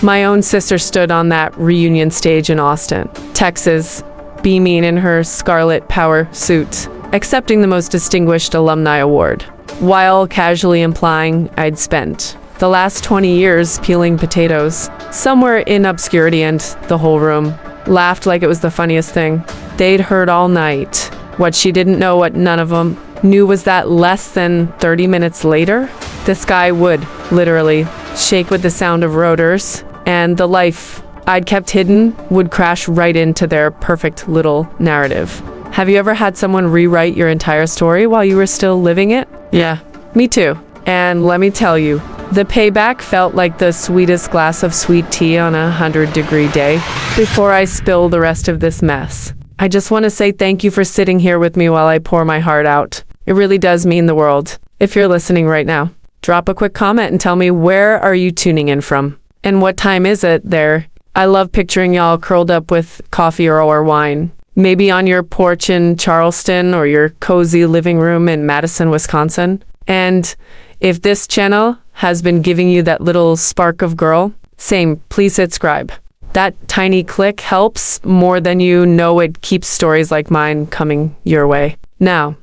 My own sister stood on that reunion stage in Austin, Texas, beaming in her scarlet power suit, accepting the most distinguished alumni award, while casually implying I'd spent the last 20 years peeling potatoes. Somewhere in obscurity, and the whole room laughed like it was the funniest thing they'd heard all night. What she didn't know, what none of them knew, was that less than 30 minutes later, the sky would literally shake with the sound of rotors, and the life I'd kept hidden would crash right into their perfect little narrative. Have you ever had someone rewrite your entire story while you were still living it? Yeah, me too. And let me tell you, the payback felt like the sweetest glass of sweet tea on a 100-degree day. Before I spill the rest of this mess, I just want to say thank you for sitting here with me while I pour my heart out. It really does mean the world. If you're listening right now, drop a quick comment and tell me, where are you tuning in from? And what time is it there? I love picturing y'all curled up with coffee or wine. Maybe on your porch in Charleston or your cozy living room in Madison, Wisconsin. And if this channel has been giving you that little spark of girl, same, please subscribe. That tiny click helps more than you know. It keeps stories like mine coming your way. Now,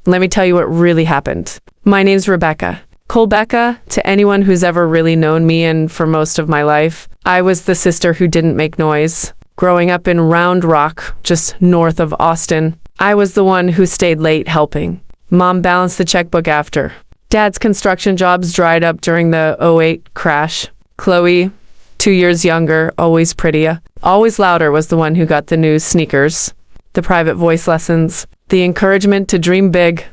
let me tell you what really happened. My name's Rebecca. Colbecca, to anyone who's ever really known me, and for most of my life, I was the sister who didn't make noise. Growing up in Round Rock, just north of Austin, I was the one who stayed late helping. Mom balanced the checkbook after. Dad's construction jobs dried up during the '08 crash. Chloe, 2 years younger, always prettier, always louder, was the one who got the new sneakers, the private voice lessons, the encouragement to dream big.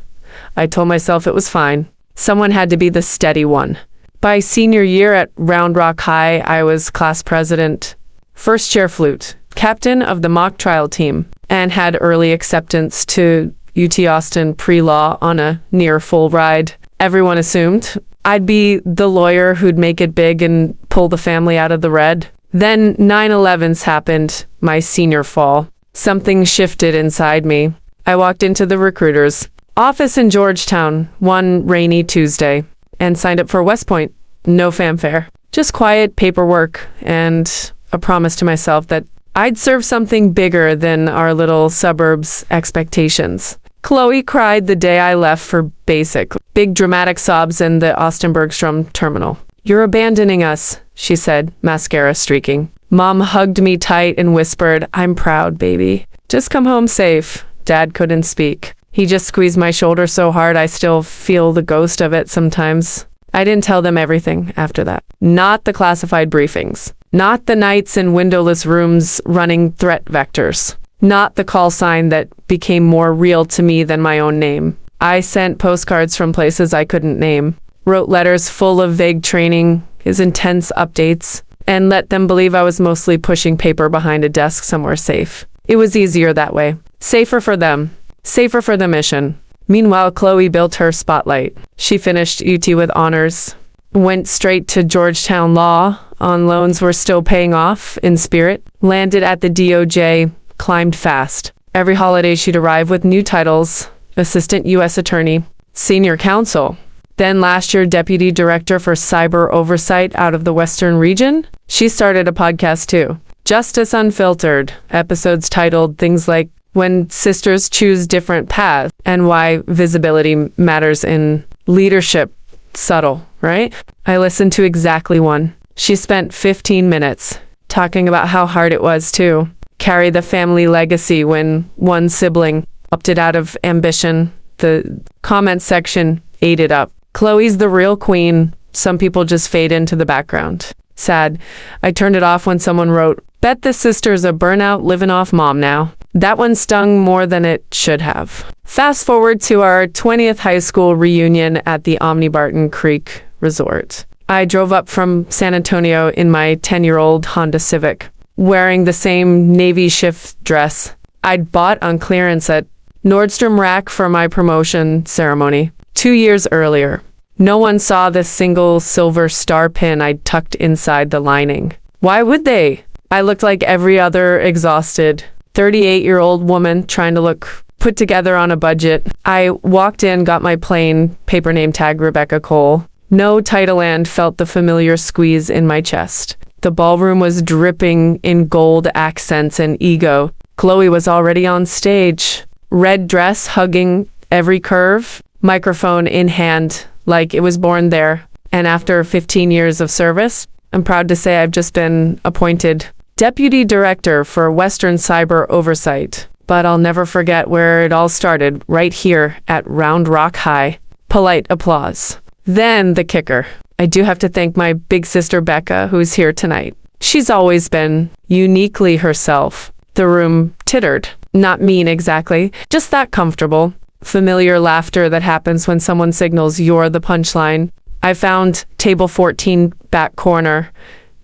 I told myself it was fine. Someone had to be the steady one. By senior year at Round Rock High, I was class president, first chair flute, captain of the mock trial team, and had early acceptance to UT Austin pre-law on a near full ride. Everyone assumed I'd be the lawyer who'd make it big and pull the family out of the red. Then 9/11s happened, my senior fall. Something shifted inside me. I walked into the recruiter's office in Georgetown one rainy Tuesday and signed up for West Point. No fanfare, just quiet paperwork and a promise to myself that I'd serve something bigger than our little suburbs' expectations. Chloe cried the day I left for basic, big dramatic sobs in the Austin Bergstrom terminal. "You're abandoning us," she said, mascara streaking. Mom hugged me tight and whispered, "I'm proud, baby. Just come home safe." Dad couldn't speak. He just squeezed my shoulder so hard I still feel the ghost of it sometimes. I didn't tell them everything after that. Not the classified briefings. Not the nights in windowless rooms running threat vectors. Not the call sign that became more real to me than my own name. I sent postcards from places I couldn't name, wrote letters full of vague training, his intense updates, and let them believe I was mostly pushing paper behind a desk somewhere safe. It was easier that way. Safer for them. Safer for the mission. Meanwhile, Chloe built her spotlight. She finished UT with honors, went straight to Georgetown Law, on loans were still paying off in spirit, landed at the DOJ, climbed fast. Every holiday she'd arrive with new titles: Assistant U.S. Attorney, Senior Counsel. Then last year, Deputy Director for Cyber Oversight out of the Western region. She started a podcast too, Justice Unfiltered, episodes titled things like When Sisters Choose Different Paths and Why Visibility Matters in Leadership. Subtle, right? I listened to exactly one. She spent 15 minutes talking about how hard it was to carry the family legacy when one sibling opted out of ambition. The comment section ate it up. Chloe's the real queen. Some people just fade into the background. Sad. I turned it off when someone wrote, "Bet the sister's a burnout living off mom now." That one stung more than it should have. Fast forward to our 20th high school reunion at the Omni Barton Creek Resort. I drove up from San Antonio in my 10-year-old Honda Civic, wearing the same navy shift dress I'd bought on clearance at Nordstrom Rack for my promotion ceremony 2 years earlier. No one saw the single silver star pin I'd tucked inside the lining. Why would they? I looked like every other exhausted 38-year-old woman trying to look put together on a budget. I walked in, got my plain paper name tag, Rebecca Cole. No title, and felt the familiar squeeze in my chest. The ballroom was dripping in gold accents and ego. Chloe was already on stage, red dress hugging every curve, microphone in hand, like it was born there. And after 15 years of service, I'm proud to say I've just been appointed Deputy Director for Western Cyber Oversight. But I'll never forget where it all started, right here at Round Rock High. Polite applause. Then the kicker. I do have to thank my big sister Becca, who's here tonight. She's always been uniquely herself. The room tittered. Not mean exactly, just that comfortable. Familiar laughter that happens when someone signals you're the punchline. I found table 14 back corner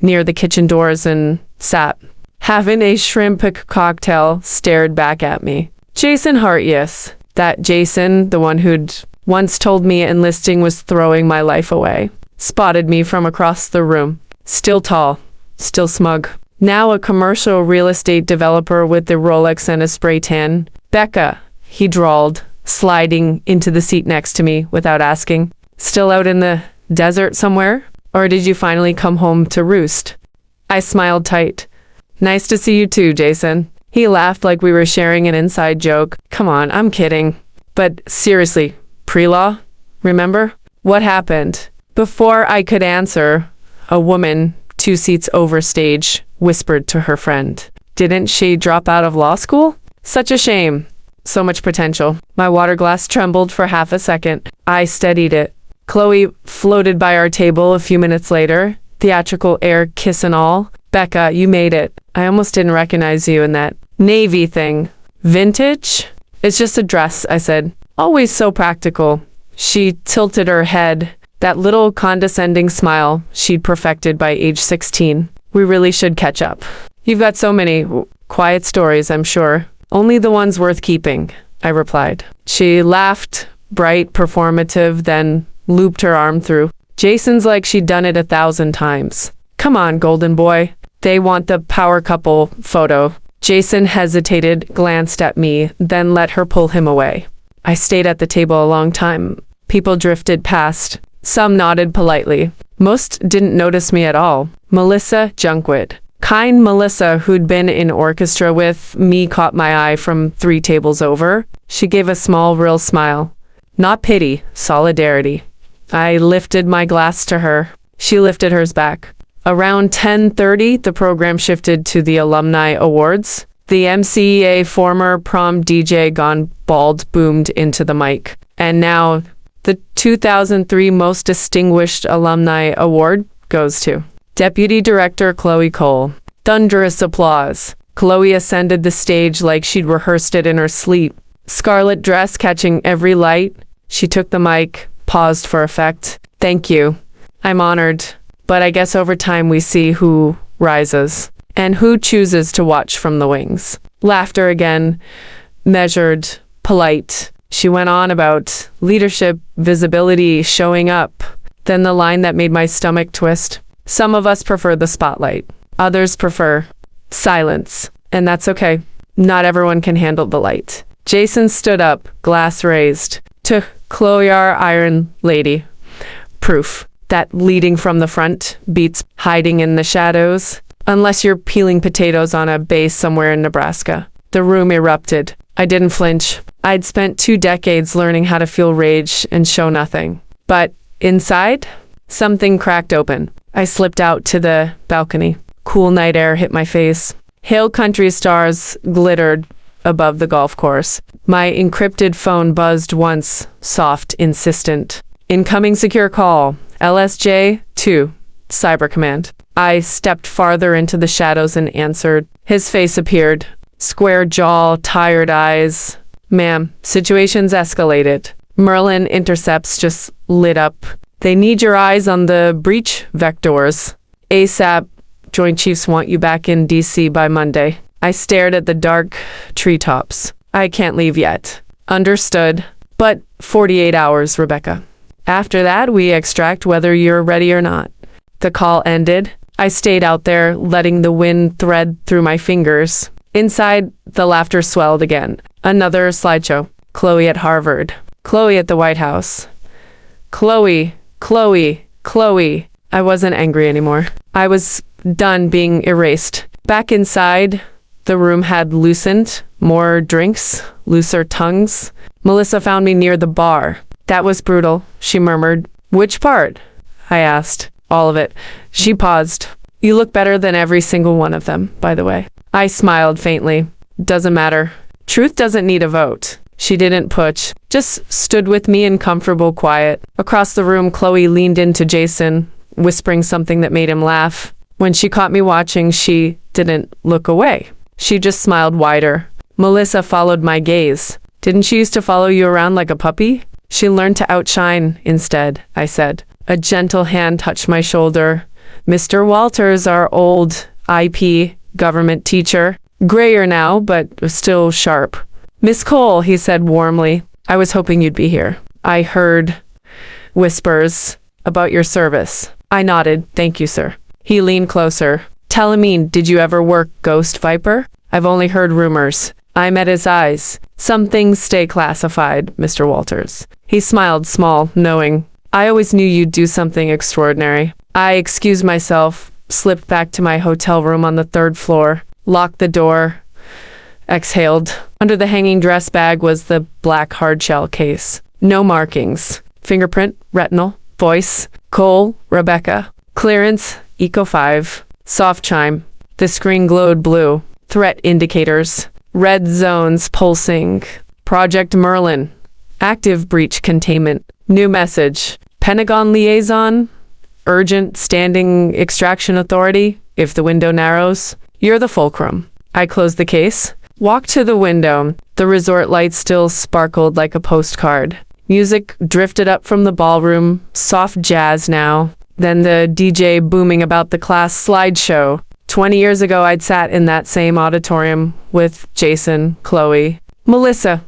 near the kitchen doors and sat. Having a shrimp cocktail stared back at me. Jason Hart, yes. That Jason, the one who'd once told me enlisting was throwing my life away, spotted me from across the room. Still tall, still smug. Now a commercial real estate developer with a Rolex and a spray tan. Becca, he drawled, sliding into the seat next to me without asking. Still out in the desert somewhere? Or did you finally come home to roost? I smiled tight. Nice to see you too, Jason. He laughed like we were sharing an inside joke. Come on, I'm kidding. But seriously, pre-law? Remember? What happened? Before I could answer, a woman, 2 seats over stage, whispered to her friend. Didn't she drop out of law school? Such a shame. So much potential. My water glass trembled for half a second. I steadied it. Chloe floated by our table a few minutes later, theatrical air kiss and all. Becca, you made it. I almost didn't recognize you in that navy thing. Vintage? It's just a dress, I said. Always so practical. She tilted her head. That little condescending smile she'd perfected by age 16. We really should catch up. You've got so many quiet stories, I'm sure. Only the ones worth keeping, I replied. She laughed, bright, performative, then looped her arm through. Jason's like she'd done it 1,000 times. Come on, golden boy. They want the power couple photo. Jason hesitated, glanced at me, then let her pull him away. I stayed at the table a long time. People drifted past. Some nodded politely. Most didn't notice me at all. Melissa Junkwit. Kind Melissa, who'd been in orchestra with me, caught my eye from 3 tables over. She gave a small, real smile. Not pity, solidarity. I lifted my glass to her. She lifted hers back. Around 10:30, the program shifted to the Alumni Awards. The MCEA former prom DJ gone bald boomed into the mic. And now, the 2003 Most Distinguished Alumni Award goes to Deputy Director Chloe Cole. Thunderous applause. Chloe ascended the stage like she'd rehearsed it in her sleep. Scarlet dress catching every light. She took the mic, paused for effect. Thank you. I'm honored. But I guess over time we see who rises and who chooses to watch from the wings. Laughter again, measured, polite. She went on about leadership, visibility, showing up. Then the line that made my stomach twist. Some of us prefer the spotlight. Others prefer silence. And that's okay. Not everyone can handle the light. Jason stood up, glass raised. To Chloe, our Iron Lady. Proof that leading from the front beats hiding in the shadows. Unless you're peeling potatoes on a base somewhere in Nebraska. The room erupted. I didn't flinch. I'd spent 2 decades learning how to feel rage and show nothing. But inside, something cracked open. I slipped out to the balcony. Cool night air hit my face. Hill country stars glittered above the golf course. My encrypted phone buzzed once, soft, insistent. Incoming secure call. LSJ-2, Cyber Command. I stepped farther into the shadows and answered. His face appeared. Square jaw, tired eyes. Ma'am, situation's escalated. Merlin intercepts just lit up. They need your eyes on the breach vectors. ASAP, Joint Chiefs want you back in DC by Monday. I stared at the dark treetops. I can't leave yet. Understood. But 48 hours, Rebecca. After that, we extract whether you're ready or not. The call ended. I stayed out there, letting the wind thread through my fingers. Inside, the laughter swelled again. Another slideshow. Chloe at Harvard. Chloe at the White House. Chloe. I wasn't angry anymore. I was done being erased. Back inside, the room had loosened. More drinks, looser tongues. Melissa found me near the bar. That was brutal, she murmured. Which part? I asked. All of it. She paused. You look better than every single one of them, by the way. I smiled faintly. Doesn't matter. Truth doesn't need a vote. She didn't push, just stood with me in comfortable quiet. Across the room, Chloe leaned into Jason, whispering something that made him laugh. When she caught me watching, she didn't look away. She just smiled wider. Melissa followed my gaze. Didn't she used to follow you around like a puppy? She learned to outshine instead, I said. A gentle hand touched my shoulder. Mr. Walters, our old IP government teacher. Grayer now, but still sharp. Miss Cole, he said warmly. I was hoping you'd be here. I heard whispers about your service. I nodded. Thank you, sir. He leaned closer. Telemine, did you ever work Ghost Viper? I've only heard rumors. I met his eyes. Some things stay classified, Mr. Walters. He smiled, small, knowing. I always knew you'd do something extraordinary. I excused myself, slipped back to my hotel room on the 3rd floor, locked the door, exhaled. Under the hanging dress bag was the black hardshell case. No markings. Fingerprint, retinal, voice, Cole, Rebecca. Clearance, Eco 5. Soft chime. The screen glowed blue. Threat indicators. Red zones pulsing. Project Merlin. Active breach containment. New message. Pentagon liaison. Urgent standing extraction authority. If the window narrows, you're the fulcrum. I closed the case. Walked to the window. The resort lights still sparkled like a postcard. Music drifted up from the ballroom. Soft jazz now. Then the DJ booming about the class slideshow. 20 years ago, I'd sat in that same auditorium with Jason, Chloe, Melissa,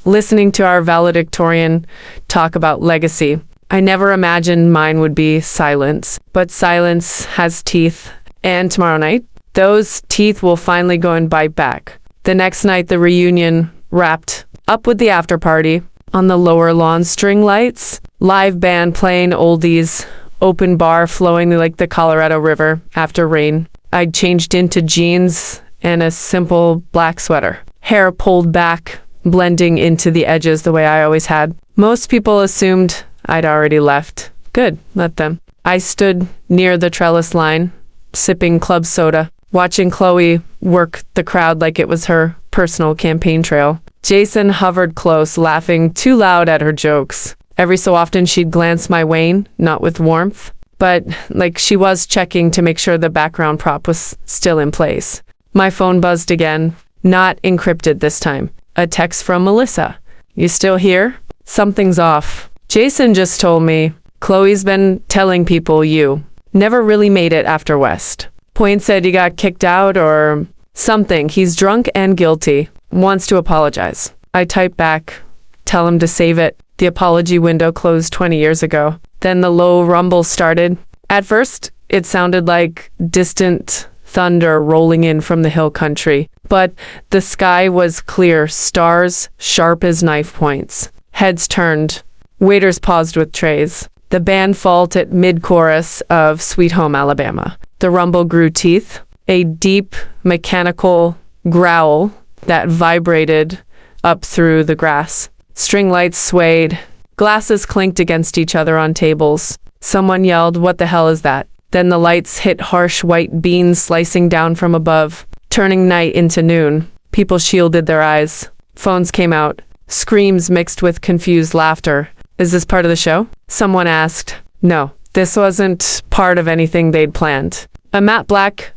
listening to our valedictorian talk about legacy. I never imagined mine would be silence, but silence has teeth. And tomorrow night, those teeth will finally go and bite back. The next night, the reunion wrapped up with the after party. On the lower lawn, string lights, live band playing oldies, open bar flowing like the Colorado River after rain. I'd changed into jeans and a simple black sweater. Hair pulled back, blending into the edges the way I always had. Most people assumed I'd already left. Good, let them. I stood near the trellis line, sipping club soda, watching Chloe work the crowd like it was her personal campaign trail. Jason hovered close, laughing too loud at her jokes. Every so often she'd glance my way, not with warmth, but like she was checking to make sure the background prop was still in place. My phone buzzed again, not encrypted this time. A text from Melissa. You still here? Something's off. Jason just told me, Chloe's been telling people you never really made it after West. Point said you got kicked out or something. He's drunk and guilty. Wants to apologize. I typed back, tell him to save it. The apology window closed 20 years ago. Then the low rumble started. At first, it sounded like distant thunder rolling in from the hill country. But the sky was clear, stars sharp as knife points. Heads turned. Waiters paused with trays. The band faltered mid-chorus of Sweet Home Alabama. The rumble grew teeth. A deep, mechanical growl that vibrated up through the grass. String lights swayed. Glasses clinked against each other on tables. Someone yelled, "What the hell is that?" Then the lights hit harsh white beams slicing down from above, turning night into noon. People shielded their eyes. Phones came out. Screams mixed with confused laughter. Is this part of the show? Someone asked. No, this wasn't part of anything they'd planned. A matte black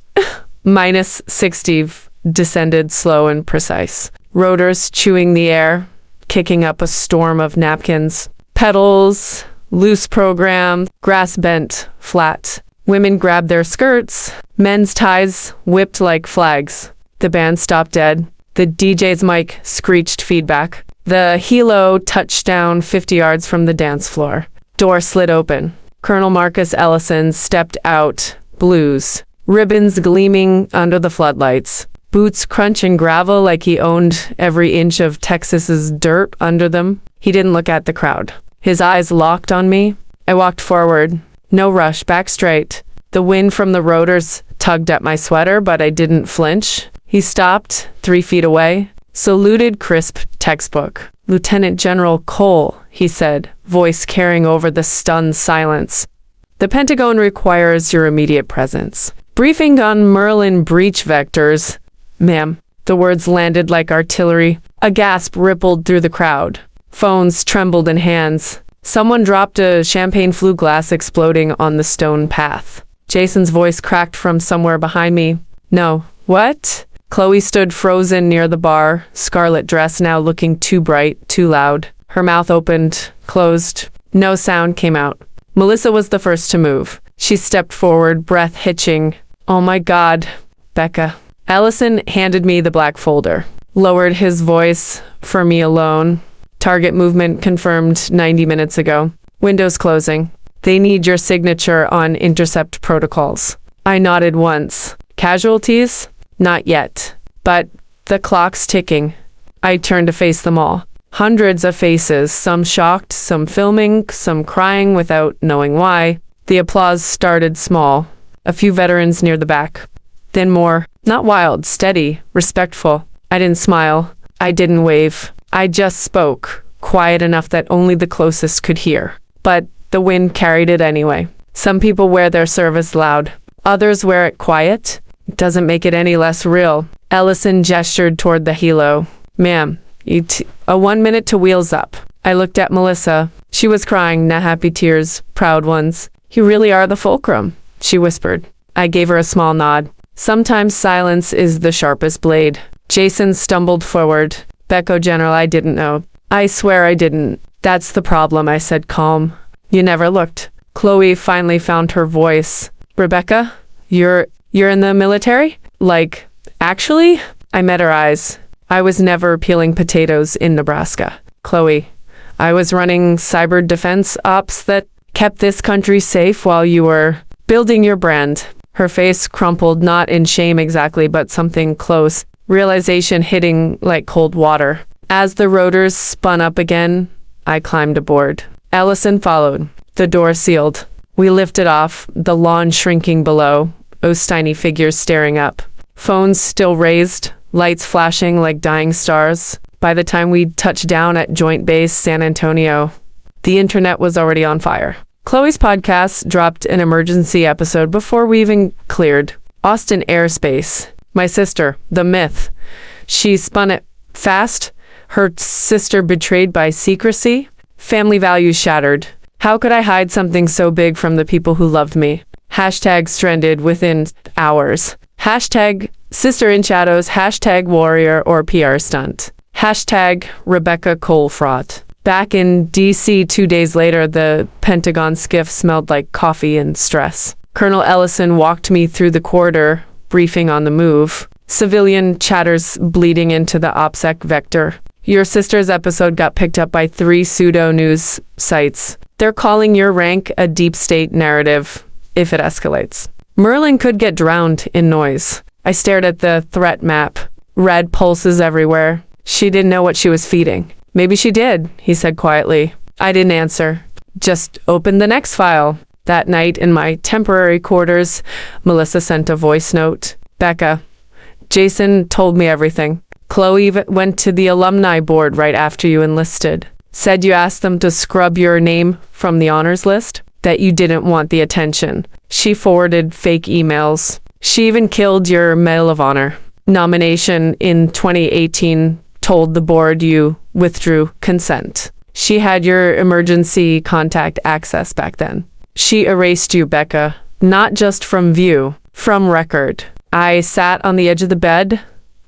minus 60 descended slow and precise. Rotors chewing the air, kicking up a storm of napkins. Pedals, loose program, grass bent, flat. Women grabbed their skirts. Men's ties whipped like flags. The band stopped dead. The DJ's mic screeched feedback. The helo touched down 50 yards from the dance floor. Door slid open. Colonel Marcus Ellison stepped out, blues, ribbons gleaming under the floodlights, boots crunching gravel like he owned every inch of Texas's dirt under them. He didn't look at the crowd. His eyes locked on me. I walked forward. No rush, back straight. The wind from the rotors tugged at my sweater, but I didn't flinch. He stopped 3 feet away, saluted crisp textbook. "Lieutenant General Cole," he said, voice carrying over the stunned silence. "The Pentagon requires your immediate presence. Briefing on Merlin breach vectors." "Ma'am." The words landed like artillery. A gasp rippled through the crowd. Phones trembled in hands. Someone dropped a champagne flue glass, exploding on the stone path. Jason's voice cracked from somewhere behind me. "No." "What?" Chloe stood frozen near the bar, scarlet dress now looking too bright, too loud. Her mouth opened, closed. No sound came out. Melissa was the first to move. She stepped forward, breath hitching. "Oh my God, Becca." Ellison handed me the black folder. Lowered his voice. "For me alone. Target movement confirmed 90 minutes ago. Windows closing. They need your signature on intercept protocols." I nodded once. "Casualties?" "Not yet. But the clock's ticking." I turned to face them all. Hundreds of faces, some shocked, some filming, some crying without knowing why. The applause started small. A few veterans near the back. Then more. Not wild, steady, respectful. I didn't smile. I didn't wave. I just spoke, quiet enough that only the closest could hear. But the wind carried it anyway. Some people wear their service loud. Others wear it quiet. It doesn't make it any less real. Ellison gestured toward the helo. "Ma'am, a 1 minute to wheels up." I looked at Melissa. She was crying, not happy tears, proud ones. "You really are the fulcrum," she whispered. I gave her a small nod. Sometimes silence is the sharpest blade. Jason stumbled forward. "Becco, General, I didn't know." "I swear I didn't." "That's the problem," I said, calm. "You never looked." Chloe finally found her voice. "Rebecca, you're in the military?" "Like, actually?" I met her eyes. "I was never peeling potatoes in Nebraska." "Chloe, I was running cyber defense ops that kept this country safe while you were building your brand." Her face crumpled, not in shame exactly, but something close. Realization hitting like cold water. As the rotors spun up again, I climbed aboard. Ellison followed. The door sealed. We lifted off, the lawn shrinking below, those tiny figures staring up. Phones still raised, lights flashing like dying stars. By the time we touched down at Joint Base San Antonio, the internet was already on fire. Chloe's podcast dropped an emergency episode before we even cleared Austin airspace. My sister, the myth. She spun it fast. Her sister betrayed by secrecy. Family values shattered. How could I hide something so big from the people who loved me? Hashtag stranded within hours. Hashtag sister in shadows. Hashtag warrior or PR stunt. Hashtag Rebecca Cole fraud. Back in D.C. 2 days later, the Pentagon skiff smelled like coffee and stress. Colonel Ellison walked me through the corridor, briefing on the move. Civilian chatters bleeding into the OPSEC vector. "Your sister's episode got picked up by 3 pseudo-news sites. They're calling your rank a deep state narrative if it escalates." Merlin could get drowned in noise. I stared at the threat map. Red pulses everywhere. She didn't know what she was feeding. "Maybe she did," he said quietly. I didn't answer. "Just open the next file." That night in my temporary quarters, Melissa sent a voice note. "Becca, Jason told me everything. Chloe went to the alumni board right after you enlisted. Said you asked them to scrub your name from the honors list, that you didn't want the attention. She forwarded fake emails. She even killed your Medal of Honor nomination in 2018, told the board you withdrew consent. She had your emergency contact access back then. She erased you, Becca, not just from view, from record." I sat on the edge of the bed,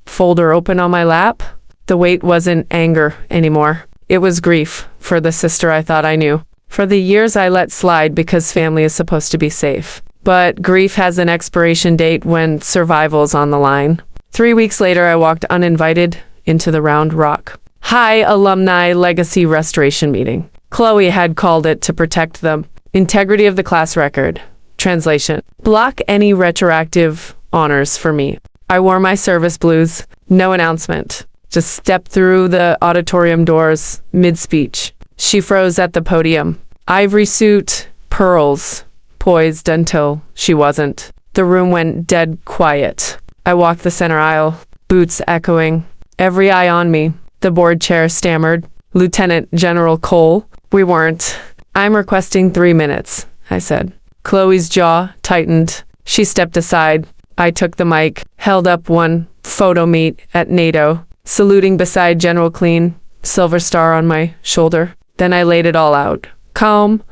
folder open on my lap. The weight wasn't anger anymore. It was grief for the sister I thought I knew. For the years I let slide because family is supposed to be safe. But grief has an expiration date when survival's on the line. 3 weeks later, I walked uninvited into the Round Rock High Alumni Legacy Restoration meeting. Chloe had called it to protect the integrity of the class record. Translation: block any retroactive honors for me. I wore my service blues, no announcement. Just stepped through the auditorium doors mid-speech. She froze at the podium. Ivory suit, pearls, poised until she wasn't. The room went dead quiet. I walked the center aisle, boots echoing, every eye on me. The board chair stammered. Lieutenant General Cole, we weren't. I'm requesting 3 minutes, I said. Chloe's jaw tightened. She stepped aside. I took the mic, held up one photo meet at NATO, saluting beside General Clean, silver star on my shoulder. Then I laid it all out. Calm,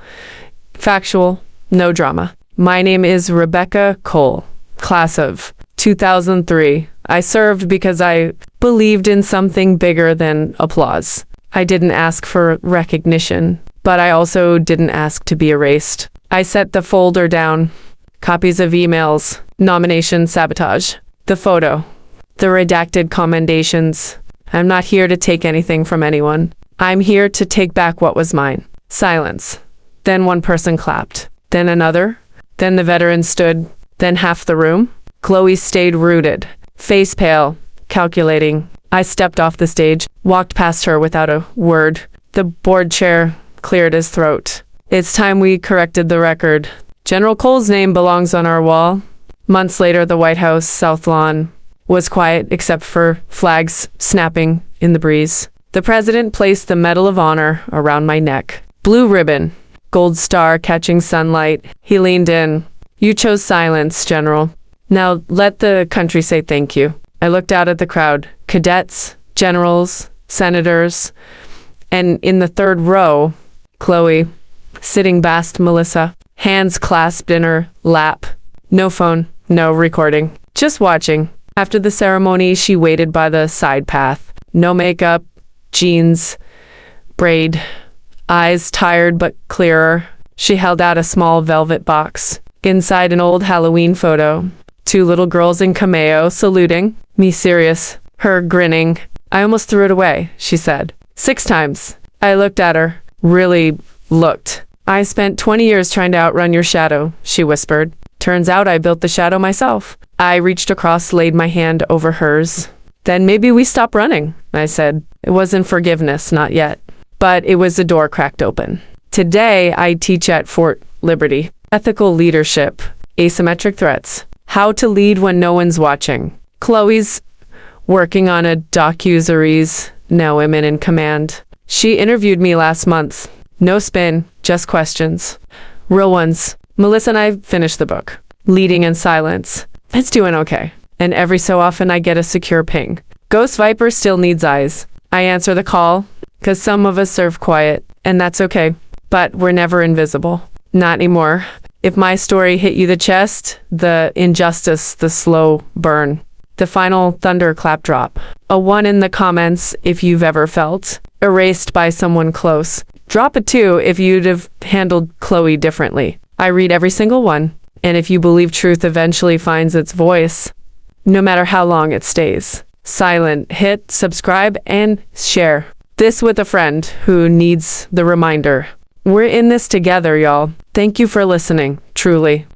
factual, no drama. My name is Rebecca Cole, class of 2003. I served because I believed in something bigger than applause. I didn't ask for recognition, but I also didn't ask to be erased. I set the folder down. Copies of emails, nomination sabotage, the photo, the redacted commendations. I'm not here to take anything from anyone. I'm here to take back what was mine. Silence. Then one person clapped. Then another. Then the veteran stood. Then half the room. Chloe stayed rooted, face pale, calculating. I stepped off the stage, walked past her without a word. The board chair cleared his throat. It's time we corrected the record. General Cole's name belongs on our wall. Months later, the White House South Lawn was quiet except for flags snapping in the breeze. The president placed the Medal of Honor around my neck. Blue ribbon, gold star catching sunlight. He leaned in. You chose silence, General. Now let the country say thank you. I looked out at the crowd. Cadets, generals, senators, and in the third row, Chloe, sitting past Melissa, hands clasped in her lap. No phone, no recording, just watching. After the ceremony, she waited by the side path. No makeup, jeans, braid, eyes tired but clearer. She held out a small velvet box. Inside an old Halloween photo. 2 little girls in cameo saluting. Me serious, her grinning. I almost threw it away, she said. 6 times. I looked at her. Really looked. I spent 20 years trying to outrun your shadow, she whispered. Turns out I built the shadow myself. I reached across, laid my hand over hers. Then maybe we stop running, I said. It wasn't forgiveness, not yet. But it was a door cracked open. Today, I teach at Fort Liberty. Ethical leadership. Asymmetric threats. How to lead when no one's watching. Chloe's working on a docu-series, Now Women in Command. She interviewed me last month. No spin, just questions. Real ones. Melissa and I finished the book. Leading in silence. It's doing okay. And every so often I get a secure ping. Ghost Viper still needs eyes. I answer the call, because some of us serve quiet, and that's okay. But we're never invisible. Not anymore. If my story hit you the chest, the injustice, the slow burn, the final thunderclap drop. A 1 in the comments if you've ever felt erased by someone close. Drop a 2 if you'd have handled Chloe differently. I read every single one. And if you believe truth eventually finds its voice, no matter how long it stays. Silent, hit subscribe and share this with a friend who needs the reminder. We're in this together, y'all. Thank you for listening, truly.